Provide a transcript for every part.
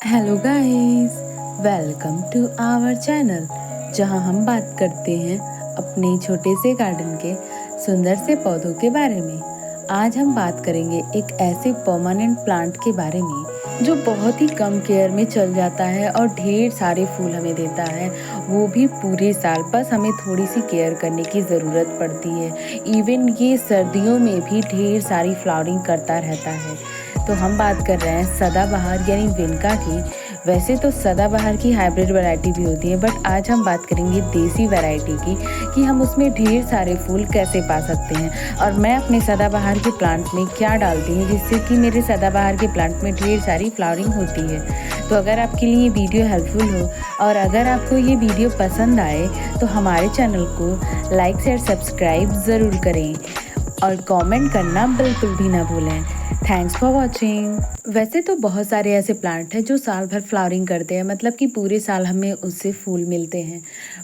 Hello guys, welcome to our channel जहां हम बात करते हैं अपने छोटे से गार्डन के सुंदर से पौधों के बारे में। आज हम बात करेंगे एक ऐसे परमानेंट प्लांट के बारे में जो बहुत ही कम केयर में चल जाता है और ढेर सारे फूल हमें देता है, वो भी पूरे साल। बस हमें थोड़ी सी केयर करने की ज़रूरत पड़ती है। इवन ये सर्दियों में भी ढेर सारी फ्लावरिंग करता रहता है। तो हम बात कर रहे हैं सदाबहार यानी विनका की। वैसे तो सदाबहार की हाइब्रिड वैरायटी भी होती है, बट आज हम बात करेंगे देसी वैरायटी की कि हम उसमें ढेर सारे फूल कैसे पा सकते हैं और मैं अपने सदाबहार के प्लांट में क्या डालती हूँ जिससे कि मेरे सदाबहार के प्लांट में ढेर सारी फ्लावरिंग होती है। तो अगर आपके लिए ये वीडियो हेल्पफुल हो और अगर आपको ये वीडियो पसंद आए तो हमारे चैनल को लाइक शेयर सब्सक्राइब ज़रूर करें और कमेंट करना बिल्कुल भी ना भूलें। Thanks for watching. वैसे तो बहुत सारे ऐसे प्लांट हैं जो साल भर फ्लावरिंग करते हैं, मतलब कि पूरे साल हमें उससे फूल मिलते हैं।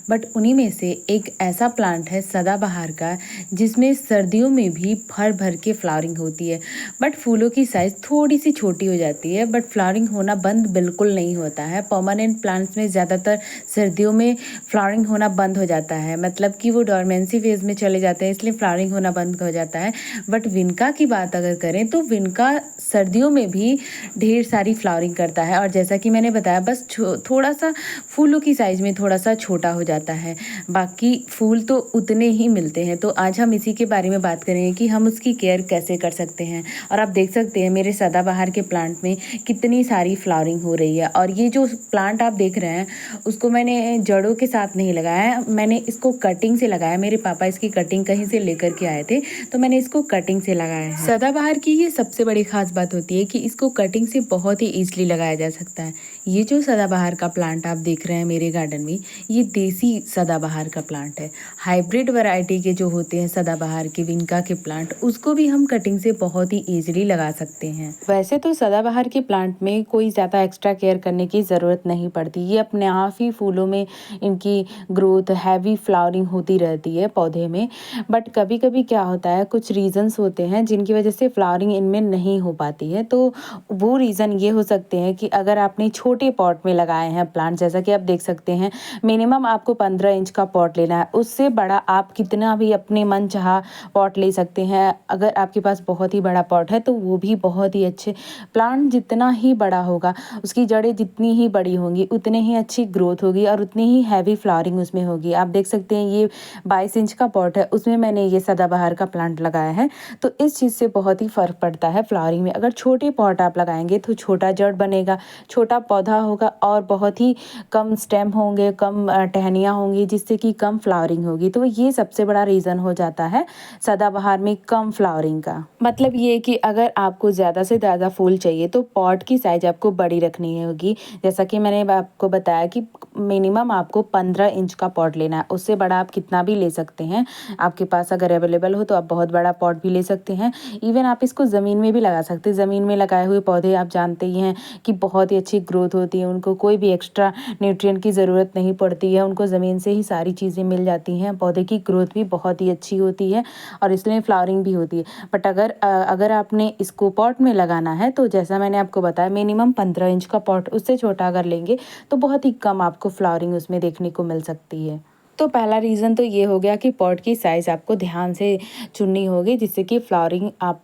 बट उन्हीं में से एक ऐसा प्लांट है सदाबहार का जिसमें सर्दियों में भी भर भर के फ्लावरिंग होती है। बट फूलों की साइज़ थोड़ी सी छोटी हो जाती है, बट फ्लावरिंग होना बंद बिल्कुल नहीं होता है। परमानेंट प्लांट्स में ज़्यादातर सर्दियों में फ्लावरिंग होना बंद हो जाता है, मतलब कि वो डोरमेंसी फेज में चले जाते हैं, इसलिए फ्लावरिंग होना बंद हो जाता है। बट विनका की बात अगर करें तो विनका सर्दियों में भी ढेर सारी फ्लावरिंग करता है और जैसा कि मैंने बताया बस थोड़ा सा फूलों की साइज़ में थोड़ा सा छोटा हो जाता है, बाकी फूल तो उतने ही मिलते हैं। तो आज हम इसी के बारे में बात करेंगे कि हम उसकी केयर कैसे कर सकते हैं। और आप देख सकते हैं मेरे सदाबहार के प्लांट में कितनी सारी फ्लावरिंग हो रही है। और ये जो प्लांट आप देख रहे हैं उसको मैंने जड़ों के साथ नहीं लगाया है, मैंने इसको कटिंग से लगाया। मेरे पापा इसकी कटिंग कहीं से लेकर के आए थे तो मैंने इसको कटिंग से लगाया है। सदाबहार की ये सबसे बड़ी खास बात होती है कि इसको कटिंग से बहुत ही ईजिली लगाया जा सकता है। ये जो सदाबहार का प्लांट आप देख रहे हैं मेरे गार्डन में, ये देसी सदाबहार का प्लांट है। हाइब्रिड वैरायटी के जो होते हैं सदाबहार के विनका के प्लांट, उसको भी हम कटिंग से बहुत ही ईजिली लगा सकते हैं। वैसे तो सदाबहार के प्लांट में कोई ज़्यादा एक्स्ट्रा केयर करने की ज़रूरत नहीं पड़ती, ये अपने आप ही फूलों में इनकी ग्रोथ हैवी फ्लावरिंग होती रहती है पौधे में। बट कभी कभी क्या होता है, कुछ रीज़न्स होते हैं जिनकी वजह से फ्लावरिंग इनमें नहीं हो पाती है। तो वो रीज़न ये हो सकते हैं कि अगर आपने छोटे पॉट में लगाए हैं प्लांट, जैसा कि आप देख सकते हैं मिनिमम आपको 15 इंच का पॉट लेना है, उससे बड़ा आप कितना भी अपने मन चाहा पॉट ले सकते हैं। अगर आपके पास बहुत ही बड़ा पॉट है तो वो भी बहुत ही अच्छे प्लांट, जितना ही बड़ा होगा उसकी जड़ें जितनी ही बड़ी होंगी उतने ही अच्छी ग्रोथ होगी और उतनी ही हैवी फ्लावरिंग उसमें होगी। आप देख सकते हैं ये 22 इंच का पॉट है, उसमें मैंने ये सदाबहार का प्लांट लगाया है। तो इस चीज़ से बहुत ही फ़र्क पड़ता है फ्लावरिंग में। अगर छोटे पॉट आप लगाएंगे तो छोटा जड़ बनेगा, छोटा पौधा होगा और बहुत ही कम स्टेम होंगे, कम टहनियाँ होंगी, जिससे कि कम फ्लावरिंग होगी। तो ये सबसे बड़ा रीज़न हो जाता है सदाबहार में कम फ्लावरिंग का। मतलब ये कि अगर आपको ज़्यादा से ज़्यादा फूल चाहिए तो पॉट की साइज़ आपको बड़ी रखनी होगी। जैसा कि मैंने आपको बताया कि मिनिमम आपको 15 इंच का पॉट लेना है, उससे बड़ा आप कितना भी ले सकते हैं। आपके पास अगर अवेलेबल हो तो आप बहुत बड़ा पॉट भी ले सकते हैं। इवन आप इसको ज़मीन में भी लगा सकते हैं। ज़मीन में लगाए हुए पौधे आप जानते ही हैं कि बहुत ही अच्छी ग्रोथ होती है, उनको कोई भी एक्स्ट्रा न्यूट्रिएंट की ज़रूरत नहीं पड़ती है, उनको ज़मीन से ही सारी चीज़ें मिल जाती हैं। पौधे की ग्रोथ भी बहुत ही अच्छी होती है और इसलिए फ्लावरिंग भी होती है। बट अगर आपने इसको पॉट में लगाना है तो जैसा मैंने आपको बताया मिनिमम 15 इंच का पॉट, उससे छोटा अगर लेंगे तो बहुत ही कम आपको फ्लावरिंग उसमें देखने को मिल सकती है। तो पहला रीज़न तो ये हो गया कि पॉट की साइज़ आपको ध्यान से चुननी होगी, जिससे कि फ्लावरिंग आपको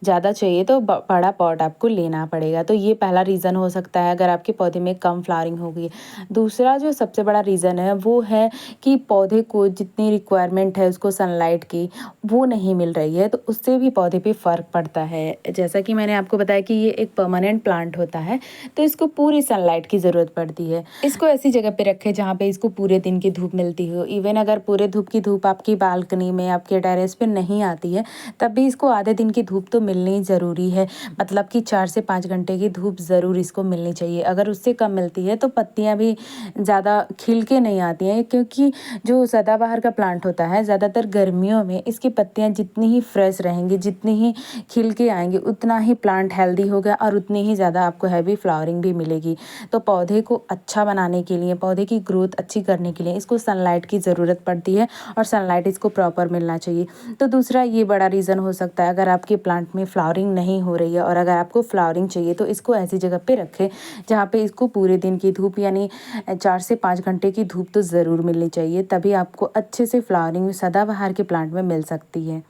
ज़्यादा चाहिए तो बड़ा पॉट आपको लेना पड़ेगा। तो ये पहला रीज़न हो सकता है अगर आपके पौधे में कम फ्लावरिंग होगी। दूसरा जो सबसे बड़ा रीज़न है वो है कि पौधे को जितनी रिक्वायरमेंट है उसको सनलाइट की, वो नहीं मिल रही है, तो उससे भी पौधे पे फ़र्क पड़ता है। जैसा कि मैंने आपको बताया कि ये एक परमानेंट प्लांट होता है तो इसको पूरी सनलाइट की ज़रूरत पड़ती है। इसको ऐसी जगह पे रखें जहाँ पे इसको पूरे दिन की धूप मिलती हो। इवन अगर पूरे धूप आपकी बालकनी में, आपके टेरेस पे नहीं आती है, तब भी इसको आधे दिन की धूप तो मिलनी ज़रूरी है। मतलब कि 4 से 5 घंटे की धूप ज़रूर इसको मिलनी चाहिए। अगर उससे कम मिलती है तो पत्तियाँ भी ज़्यादा खिल के नहीं आती हैं, क्योंकि जो सदाबहार का प्लांट होता है ज़्यादातर गर्मियों में इसकी पत्तियाँ जितनी ही फ्रेश रहेंगी, जितनी ही खिल के आएंगी, उतना ही प्लांट हेल्दी होगा और उतनी ही ज़्यादा आपको हैवी फ्लावरिंग भी मिलेगी। तो पौधे को अच्छा बनाने के लिए, पौधे की ग्रोथ अच्छी करने के लिए इसको सनलाइट की ज़रूरत पड़ती है और सनलाइट इसको प्रॉपर मिलना चाहिए। तो दूसरा ये बड़ा रीज़न हो सकता है अगर आपके आपके प्लांट में फ्लावरिंग नहीं हो रही है और अगर आपको फ्लावरिंग चाहिए तो इसको ऐसी जगह पे रखें जहाँ पे इसको पूरे दिन की धूप यानी 4 से 5 घंटे की धूप तो ज़रूर मिलनी चाहिए, तभी आपको अच्छे से फ्लावरिंग सदाबहार के प्लांट में मिल सकती है।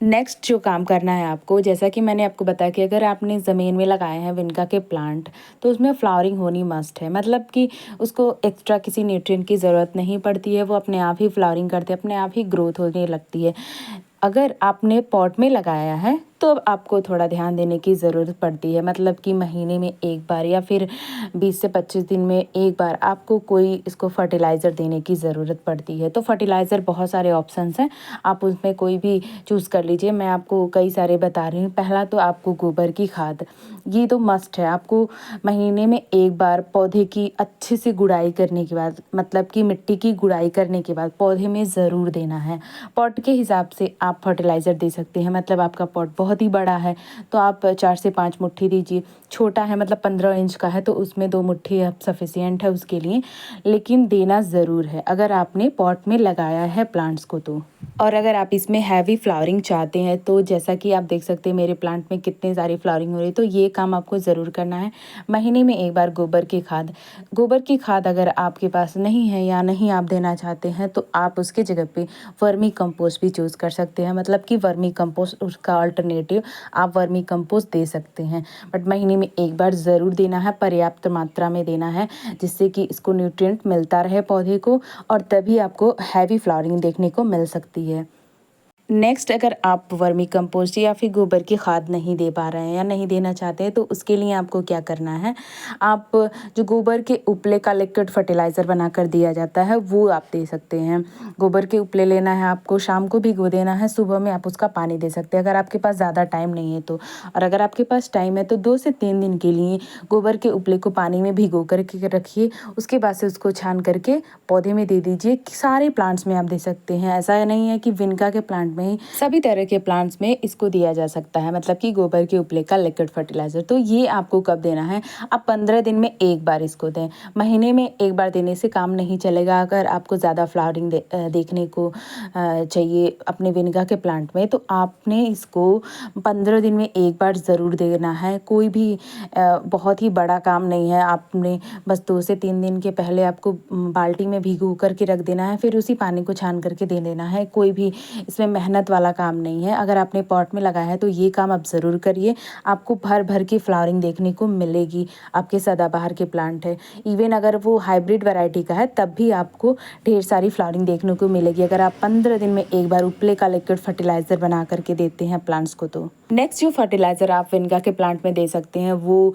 नेक्स्ट जो काम करना है आपको, जैसा कि मैंने आपको बताया कि अगर आपने ज़मीन में लगाए हैं विनका के प्लांट तो उसमें फ्लावरिंग होनी मस्ट है, मतलब कि उसको एक्स्ट्रा किसी न्यूट्रिएंट की ज़रूरत नहीं पड़ती है, वो अपने आप ही फ्लावरिंग करते हैं, अपने आप ही ग्रोथ होने लगती है। अगर आपने पॉट में लगाया है तो अब आपको थोड़ा ध्यान देने की ज़रूरत पड़ती है, मतलब कि महीने में एक बार या फिर 20 से 25 दिन में एक बार आपको कोई इसको फर्टिलाइज़र देने की ज़रूरत पड़ती है। तो फर्टिलाइज़र बहुत सारे ऑप्शंस हैं, आप उसमें कोई भी चूज़ कर लीजिए। मैं आपको कई सारे बता रही हूँ। पहला तो आपको गोबर की खाद, ये तो मस्ट है। आपको महीने में एक बार पौधे की अच्छे से गुड़ाई करने के बाद, मतलब कि मिट्टी की गुड़ाई करने के बाद पौधे में ज़रूर देना है। पॉट के हिसाब से आप फर्टिलाइज़र दे सकते हैं, मतलब आपका पॉट बहुत ही बड़ा है तो आप 4 से 5 मुट्ठी दीजिए, छोटा है मतलब 15 इंच का है तो उसमें 2 मुट्ठी अब सफिशिएंट है उसके लिए, लेकिन देना ज़रूर है अगर आपने पॉट में लगाया है प्लांट्स को तो। और अगर आप इसमें हैवी फ्लावरिंग चाहते हैं तो जैसा कि आप देख सकते हैं मेरे प्लांट में कितनी सारी फ्लावरिंग हो रही है, तो ये काम आपको ज़रूर करना है। महीने में एक बार गोबर की खाद अगर आपके पास नहीं है या नहीं आप देना चाहते हैं तो आप उसके जगह पे वर्मी कंपोस्ट भी चूज़ कर सकते हैं, मतलब कि वर्मी कंपोस्ट उसका अल्टरनेटिव आप वर्मी कंपोस्ट दे सकते हैं। बट महीने में एक बार ज़रूर देना है, पर्याप्त मात्रा में देना है, जिससे कि इसको न्यूट्रिएंट मिलता रहे पौधे को और तभी आपको हैवी फ्लावरिंग देखने को मिल सकती है। नेक्स्ट, अगर आप वर्मी कंपोस्ट या फिर गोबर की खाद नहीं दे पा रहे हैं या नहीं देना चाहते हैं तो उसके लिए आपको क्या करना है, आप जो गोबर के उपले का लिक्विड फर्टिलाइज़र बनाकर दिया जाता है वो आप दे सकते हैं। गोबर के उपले लेना है आपको, शाम को भिगो देना है, सुबह में आप उसका पानी दे सकते हैं अगर आपके पास ज़्यादा टाइम नहीं है तो। और अगर आपके पास टाइम है तो 2 से 3 दिन के लिए गोबर के उपले को पानी में भिगो करके रखिए, उसके बाद से उसको छान करके पौधे में दे दीजिए। सारे प्लांट्स में आप दे सकते हैं, ऐसा नहीं है कि विनका के प्लांट में, सभी तरह के प्लांट्स में इसको दिया जा सकता है, मतलब कि गोबर के उपले का लिक्विड फर्टिलाइज़र। तो ये आपको कब देना है, आप 15 दिन में एक बार इसको दें। महीने में एक बार देने से काम नहीं चलेगा। अगर आपको ज़्यादा फ्लावरिंग देखने को चाहिए अपने विनगा के प्लांट में तो आपने इसको 15 दिन में एक बार ज़रूर देना है। कोई भी बहुत ही बड़ा काम नहीं है, आपने बस 2 से 3 दिन के पहले आपको बाल्टी में भिगो करके रख देना है, फिर उसी पानी को छान करके दे देना है। कोई भी इसमें मेहनत वाला काम नहीं है। अगर आपने पॉट में लगाया है तो ये काम आप ज़रूर करिए, आपको भर भर की फ्लावरिंग देखने को मिलेगी। आपके सदाबहार के प्लांट है, इवन अगर वो हाइब्रिड वैरायटी का है तब भी आपको ढेर सारी फ्लावरिंग देखने को मिलेगी अगर आप 15 दिन में एक बार उपले का लिक्विड फर्टिलाइज़र बना करके देते हैं प्लांट्स को तो। नेक्स्ट जो फर्टिलाइज़र आप विनगा के प्लांट में दे सकते हैं वो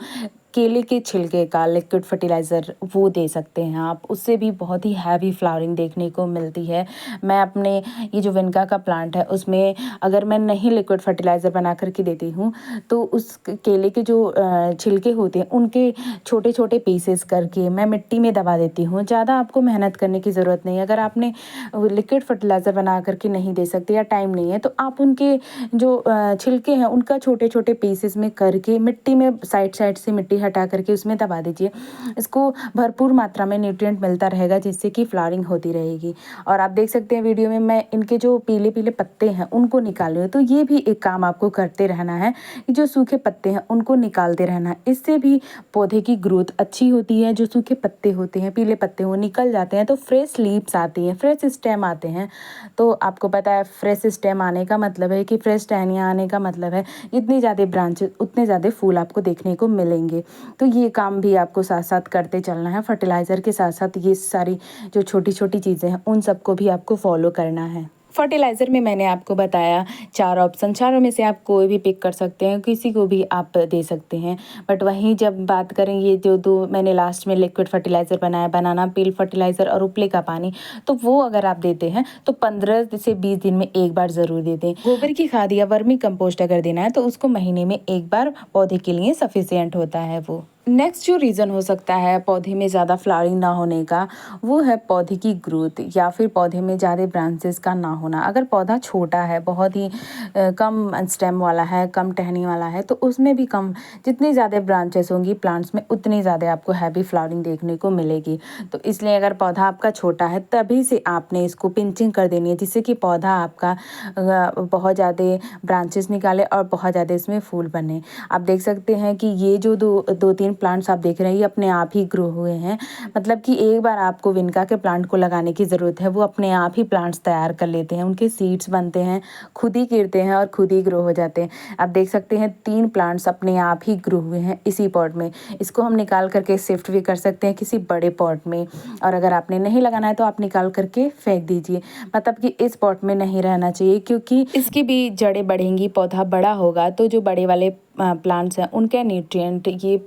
केले के छिलके का लिक्विड फर्टिलाइज़र वो दे सकते हैं आप, उससे भी बहुत ही हैवी फ्लावरिंग देखने को मिलती है। मैं अपने ये जो विनका का प्लांट है उसमें अगर मैं नहीं लिक्विड फर्टिलाइज़र बना करके देती हूँ तो उस केले के जो छिलके होते हैं उनके छोटे छोटे पीसेस करके मैं मिट्टी में दबा देती हूँ। ज़्यादा आपको मेहनत करने की ज़रूरत नहीं है। अगर आपने लिक्विड फर्टिलाइज़र बना करके नहीं दे सकते या टाइम नहीं है तो आप उनके जो छिलके हैं उनका छोटे छोटे पीसेस में करके मिट्टी में साइड साइड से मिट्टी हटा करके उसमें दबा दीजिए। इसको भरपूर मात्रा में न्यूट्रिएंट मिलता रहेगा जिससे कि फ्लावरिंग होती रहेगी। और आप देख सकते हैं वीडियो में मैं इनके जो पीले पीले पत्ते हैं उनको निकाल रही हूँ, तो ये भी एक काम आपको करते रहना है कि जो सूखे पत्ते हैं उनको निकालते रहना है। इससे भी पौधे की ग्रोथ अच्छी होती है। जो सूखे पत्ते होते हैं, पीले पत्ते वो निकल जाते हैं तो फ्रेश लीव्स आती हैं, फ्रेश स्टेम आते हैं। तो आपको पता है फ्रेश स्टेम आने का मतलब है कि फ्रेश टहनियाँ आने का मतलब है इतनी ज़्यादा ब्रांचेस उतने ज़्यादा फूल आपको देखने को मिलेंगे। तो ये काम भी आपको साथ साथ करते चलना है। फर्टिलाइज़र के साथ साथ ये सारी जो छोटी छोटी चीज़ें हैं उन सबको भी आपको फॉलो करना है। फर्टिलाइज़र में मैंने आपको बताया 4 ऑप्शन, चारों में से आप कोई भी पिक कर सकते हैं, किसी को भी आप दे सकते हैं। बट वहीं जब बात करें ये जो 2 मैंने लास्ट में लिक्विड फर्टिलाइज़र बनाया, बनाना पील फर्टिलाइज़र और उपले का पानी, तो वो अगर आप देते हैं तो 15 से 20 दिन में एक बार ज़रूर दे दें। गोबर की खाद या वर्मी कंपोस्ट अगर देना है तो उसको महीने में एक बार पौधे के लिए सफिशिएंट होता है वो। नेक्स्ट जो रीज़न हो सकता है पौधे में ज़्यादा फ्लावरिंग ना होने का, वो है पौधे की ग्रोथ या फिर पौधे में ज़्यादा ब्रांचेस का ना होना। अगर पौधा छोटा है, बहुत ही कम स्टेम वाला है, कम टहनी वाला है, तो उसमें भी कम, जितनी ज़्यादा ब्रांचेस होंगी प्लांट्स में, उतनी ज़्यादा आपको हैवी फ्लावरिंग देखने को मिलेगी। तो इसलिए अगर पौधा आपका छोटा है, तभी से आपने इसको पिंचिंग कर देनी है, जिससे कि पौधा आपका बहुत ज़्यादा ब्रांचेस निकाले और बहुत ज़्यादा इसमें फूल बने। आप देख सकते हैं कि ये जो दो तीन प्लांट्स आप देख रहे हैं, ये अपने आप ही ग्रो हुए हैं। मतलब कि एक बार आपको विनका के प्लांट को लगाने की ज़रूरत है, वो अपने आप ही प्लांट्स तैयार कर लेते हैं, उनके सीड्स बनते हैं, खुद ही गिरते हैं और खुद ही ग्रो हो जाते हैं। आप देख सकते हैं 3 प्लांट्स अपने आप ही ग्रो हुए हैं इसी पॉट में। इसको हम निकाल करके शिफ्ट भी कर सकते हैं किसी बड़े पॉट में, और अगर आपने नहीं लगाना है तो आप निकाल करके फेंक दीजिए। मतलब कि इस पॉट में नहीं रहना चाहिए, क्योंकि इसकी भी जड़ें बढ़ेंगी, पौधा बड़ा होगा तो जो बड़े वाले प्लांट्स हैं उनके न्यूट्रिएंट ये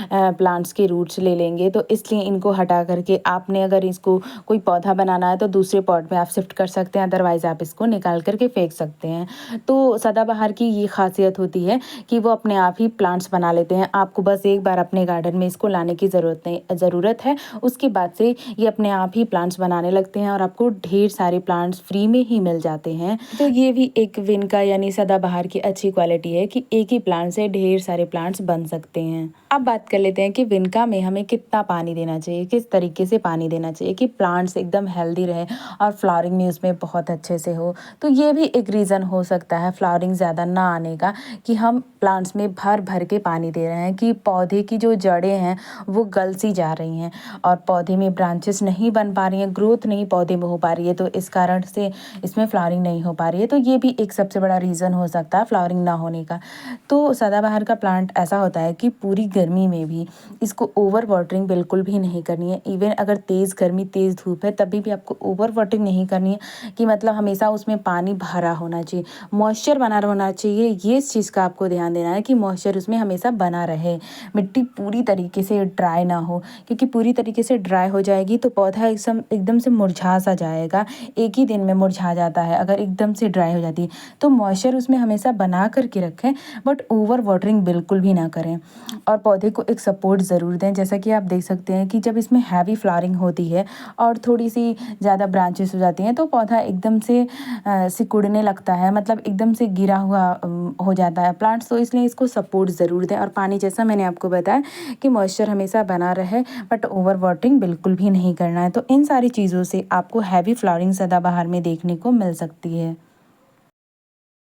प्लांट्स के रूट्स ले लेंगे। तो इसलिए इनको हटा करके आपने अगर इसको कोई पौधा बनाना है तो दूसरे पॉट में आप शिफ्ट कर सकते हैं, अदरवाइज़ आप इसको निकाल करके फेंक सकते हैं। तो सदाबहार की ये खासियत होती है कि वो अपने आप ही प्लांट्स बना लेते हैं। आपको बस एक बार अपने गार्डन में इसको लाने की ज़रूरत है, उसके बाद से ये अपने आप ही प्लांट्स बनाने लगते हैं और आपको ढेर सारे प्लांट्स फ्री में ही मिल जाते हैं। तो ये भी एक विनका यानी सदाबहार की अच्छी क्वालिटी है कि एक ही प्लांट से ढेर सारे प्लांट्स बन सकते हैं। अब बात कर लेते हैं कि विनका में हमें कितना पानी देना चाहिए, किस तरीके से पानी देना चाहिए कि प्लांट्स एकदम हेल्दी रहे और फ्लावरिंग में उसमें बहुत अच्छे से हो। तो ये भी एक रीज़न हो सकता है फ्लावरिंग ज़्यादा ना आने का, कि हम प्लांट्स में भर भर के पानी दे रहे हैं, कि पौधे की जो जड़ें हैं वो गल सी जा रही हैं और पौधे में ब्रांचेस नहीं बन पा रही हैं, ग्रोथ नहीं पौधे में हो पा रही है, तो इस कारण से इसमें फ्लावरिंग नहीं हो पा रही है। तो ये भी एक सबसे बड़ा रीज़न हो सकता है फ्लावरिंग ना होने का। तो सदाबहार का प्लांट ऐसा होता है कि पूरी गर्मी में भी इसको ओवर वाटरिंग बिल्कुल भी नहीं करनी है। इवन अगर तेज़ गर्मी, तेज़ धूप है, तभी भी आपको ओवर वाटरिंग नहीं करनी है, कि मतलब हमेशा उसमें पानी भरा होना चाहिए, मॉइस्चर बना होना चाहिए। ये इस चीज़ का आपको ध्यान देना है कि मॉइस्चर उसमें हमेशा बना रहे, मिट्टी पूरी तरीके से ड्राई ना हो, क्योंकि पूरी तरीके से ड्राई हो जाएगी तो पौधा एकदम से मुरझा सा जाएगा। एक ही दिन में मुरझा जाता है अगर एकदम से ड्राई हो जाती है। तो मॉइस्चर उसमें हमेशा बना करके रखें, बट ओवर वाटरिंग बिल्कुल भी ना करें और पौधे को एक सपोर्ट ज़रूर दें। जैसा कि आप देख सकते हैं कि जब इसमें हैवी फ्लावरिंग होती है और थोड़ी सी ज़्यादा ब्रांचेस हो जाती हैं, तो पौधा एकदम से सिकुड़ने लगता है, मतलब एकदम से गिरा हुआ हो जाता है प्लांट्स। तो इसलिए इसको सपोर्ट ज़रूर दें और पानी, जैसा मैंने आपको बताया कि मॉइस्चर हमेशा बना रहे, बट ओवर वाटरिंग बिल्कुल भी नहीं करना है। तो इन सारी चीज़ों से आपको हैवी फ्लावरिंग सदाबहार में देखने को मिल सकती है।